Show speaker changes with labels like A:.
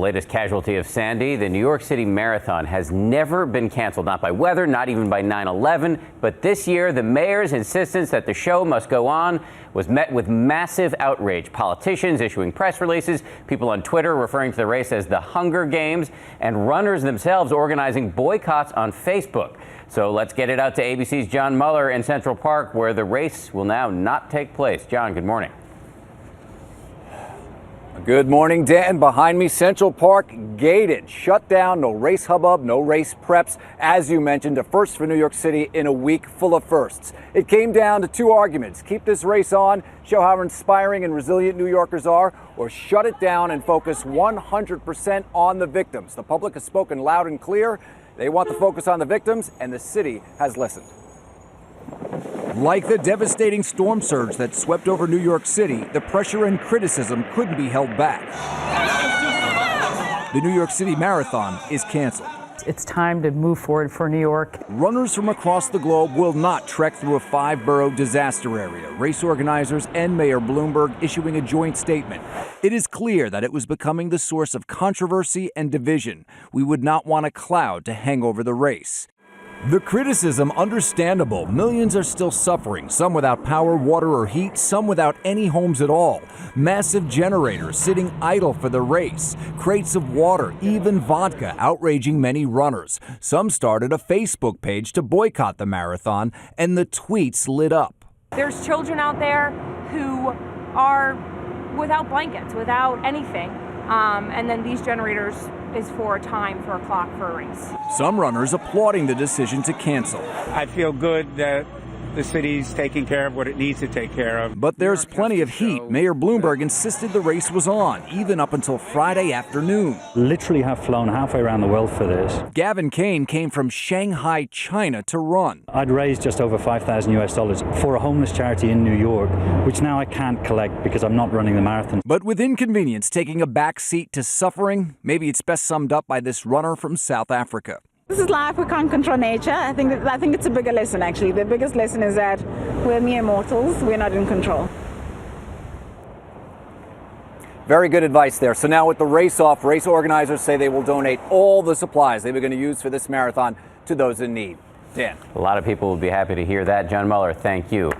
A: latest casualty of Sandy, the New York City Marathon has never been canceled, not by weather, not even by 9/11. But this year, the mayor's insistence that the show must go on was met with massive outrage. Politicians issuing press releases, people on Twitter referring to the race as the Hunger Games, and runners themselves organizing boycotts on Facebook. So let's get it out to ABC's John Muller in Central Park, where the race will now not take place. John, good morning.
B: Good morning, Dan. Behind me, Central Park gated, shut down, no race hubbub, no race preps. As you mentioned, a first for New York City in a week full of firsts. It came down to two arguments: keep this race on, show how inspiring and resilient New Yorkers are, or shut it down and focus 100% on the victims. The public has spoken loud and clear. They want the focus on the victims, and the city has listened. Like the devastating storm surge that swept over New York City, the pressure and criticism couldn't be held back. The New York City Marathon is canceled.
C: It's time to move forward for New York.
B: Runners from across the globe will not trek through a 5-borough disaster area. Race organizers and Mayor Bloomberg issuing a joint statement. It is clear that it was becoming the source of controversy and division. We would not want a cloud to hang over the race. The criticism understandable. Millions are still suffering, some without power, water, or heat, some without any homes at all. Massive generators sitting idle for the race. Crates of water, even vodka, outraging many runners. Some started a Facebook page to boycott the marathon, and the tweets lit up.
D: There's children out there who are without blankets, without anything. And then these generators is for a time, for a clock, for a race.
B: Some runners applauding the decision to cancel.
E: I feel good that the city's taking care of what it needs to take care of.
B: But there's plenty of heat. Mayor Bloomberg insisted the race was on, even up until Friday afternoon.
F: Literally have flown halfway around the world for this.
B: Gavin Kane came from Shanghai, China to run.
F: I'd raised just over $5,000 for a homeless charity in New York, which now I can't collect because I'm not running the marathon.
B: But with inconvenience taking a back seat to suffering, maybe it's best summed up by this runner from South Africa.
G: This is life. We can't control nature. I think it's a bigger lesson, actually. The biggest lesson is that we're mere mortals. We're not in control.
B: Very good advice there. So now with the race off, race organizers say they will donate all the supplies they were going to use for this marathon to those in need. Dan.
A: A lot of people will be happy to hear that. John Muller, thank you.